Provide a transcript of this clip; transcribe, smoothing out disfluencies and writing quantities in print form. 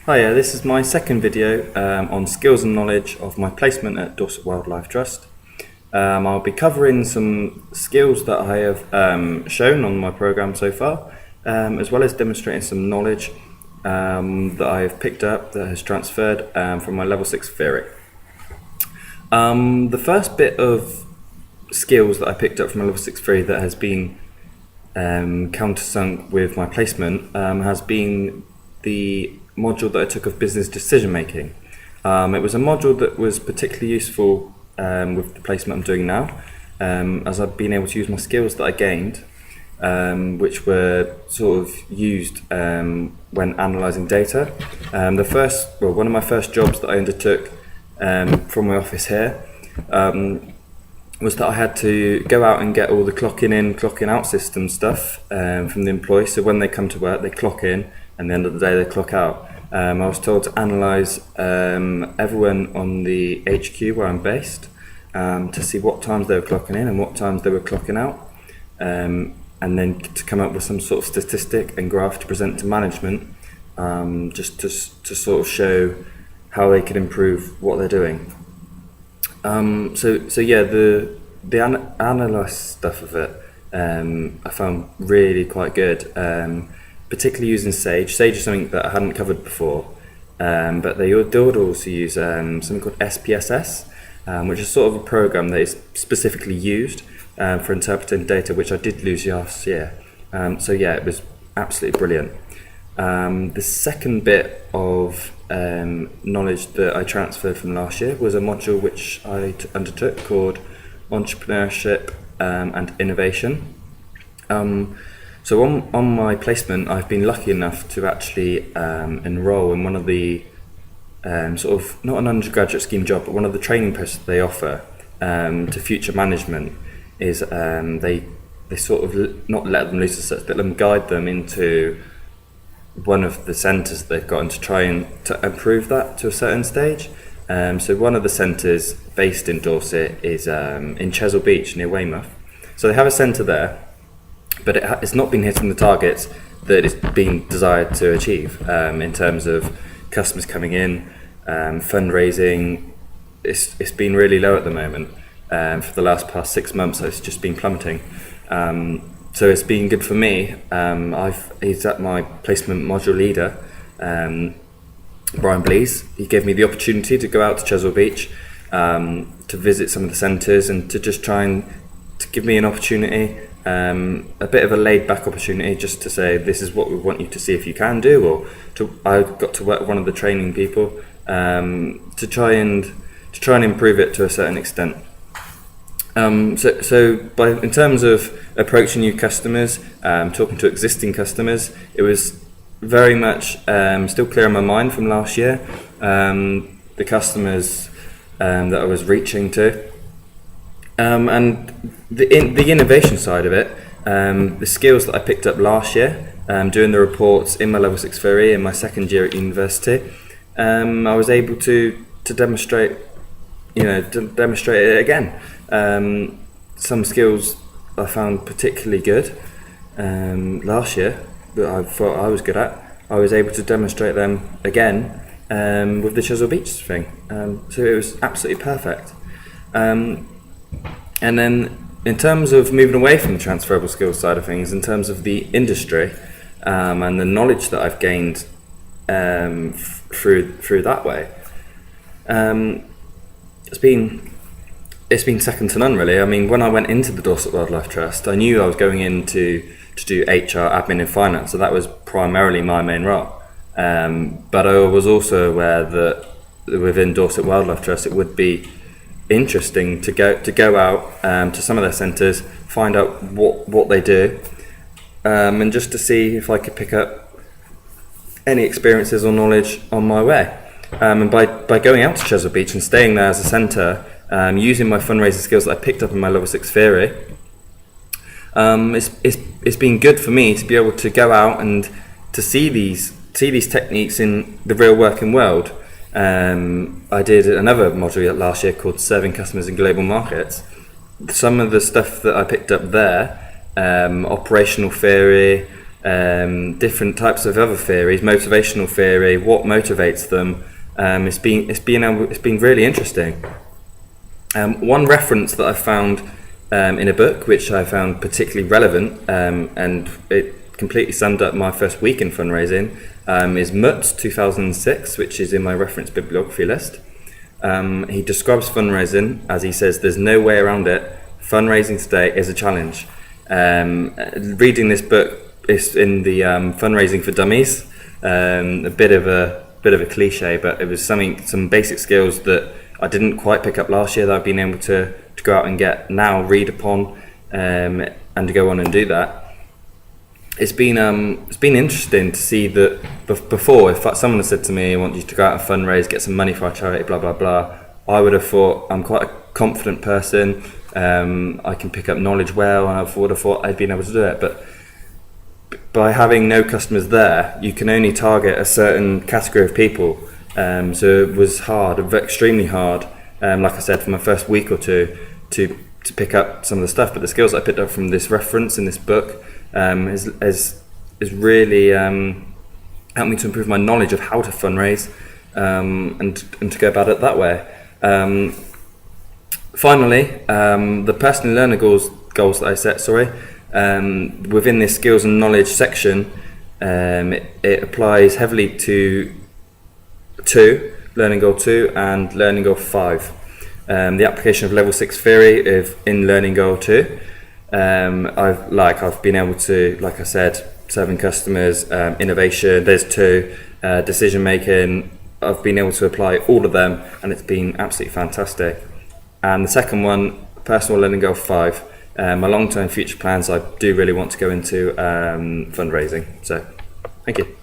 Hiya, this is my second video on skills and knowledge of my placement at Dorset Wildlife Trust. I'll be covering some skills that I have shown on my programme so far, as well as demonstrating some knowledge that I've picked up that has transferred from my level 6 theory. The first bit of skills that I picked up from my level 6 theory that has been countersunk with my placement has been the module that I took of business decision making. It was a module that was particularly useful with the placement I'm doing now, as I've been able to use my skills that I gained, which were sort of used when analysing data. One of my first jobs that I undertook from my office here was that I had to go out and get all the clocking in, clocking out system stuff from the employee. So when they come to work, they clock in, and at the end of the day, they clock out. I was told to analyse everyone on the HQ where I'm based to see what times they were clocking in and what times they were clocking out, and then to come up with some sort of statistic and graph to present to management, just to sort of show how they could improve what they're doing. So yeah, the analyse stuff of it I found really quite good. Particularly using Sage. Sage is something that I hadn't covered before, but they would also use something called SPSS, which is sort of a program that is specifically used for interpreting data, which I did lose last year. So yeah, it was absolutely brilliant. The second bit of knowledge that I transferred from last year was a module which I undertook called Entrepreneurship and Innovation. So on my placement, I've been lucky enough to actually enrol in one of the sort of, not an undergraduate scheme job, but one of the training posts they offer to future management is they sort of not let them loose as such, but let them guide them into one of the centres they've got and to try and to improve that to a certain stage. So one of the centres based in Dorset is in Chesil Beach near Weymouth. So they have a centre there, but it's not been hitting the targets that it's been desired to achieve in terms of customers coming in, fundraising. It's been really low at the moment. For the past 6 months, it's just been plummeting. So it's been good for me. He's at my placement module leader, Brian Blease. He gave me the opportunity to go out to Chesil Beach to visit some of the centres and to just try and to give me an opportunity. A bit of a laid-back opportunity just to say this is what we want you to see if you can do, or I got to work with one of the training people to try and improve it to a certain extent. In terms of approaching new customers, talking to existing customers, it was very much still clear in my mind from last year. The customers that I was reaching to. And the innovation side of it, the skills that I picked up last year, doing the reports in my level 6 theory in my second year at university, I was able to demonstrate it again. Some skills I found particularly good last year that I thought I was good at, I was able to demonstrate them again with the Chesil Beach thing. So it was absolutely perfect. And then in terms of moving away from the transferable skills side of things, in terms of the industry and the knowledge that I've gained through that way, it's been second to none, really. I mean, when I went into the Dorset Wildlife Trust, I knew I was going in to do HR, admin and finance, so that was primarily my main role. But I was also aware that within Dorset Wildlife Trust it would be interesting to go out to some of their centres, find out what they do, and just to see if I could pick up any experiences or knowledge on my way. And by going out to Chesil Beach and staying there as a centre, using my fundraising skills that I picked up in my level 6 theory, it's been good for me to be able to go out and to see these techniques in the real working world. I did another module last year called Serving Customers in Global Markets. Some of the stuff that I picked up there, operational theory, different types of other theories, motivational theory, what motivates them. It's been really interesting. One reference that I found in a book, which I found particularly relevant, and it completely summed up my first week in fundraising, is Mutt 2006, which is in my reference bibliography list. He describes fundraising as, he says, there's no way around it. Fundraising today is a challenge. Reading this book is in the fundraising for dummies, a bit of a cliche, but it was some basic skills that I didn't quite pick up last year that I've been able to go out and get now, read upon, and to go on and do that. It's been interesting to see that before, if someone had said to me, I want you to go out and fundraise, get some money for our charity, blah, blah, blah, I would have thought I'm quite a confident person, I can pick up knowledge well, and I would have thought I'd been able to do it. But by having no customers there, you can only target a certain category of people. So it was hard, extremely hard, like I said, for my first week or two to pick up some of the stuff. But the skills I picked up from this reference in this book has really helped me to improve my knowledge of how to fundraise, and to go about it that way. Finally, the personal learning goals that I set, within this skills and knowledge section, it applies heavily to Learning Goal 2 and Learning Goal 5. The application of Level 6 theory in Learning Goal 2. I've been able to, like I said, serving customers, innovation, there's 2, decision making. I've been able to apply all of them, and it's been absolutely fantastic. And the second one, personal learning goal 5, my long-term future plans, I do really want to go into fundraising. So, thank you.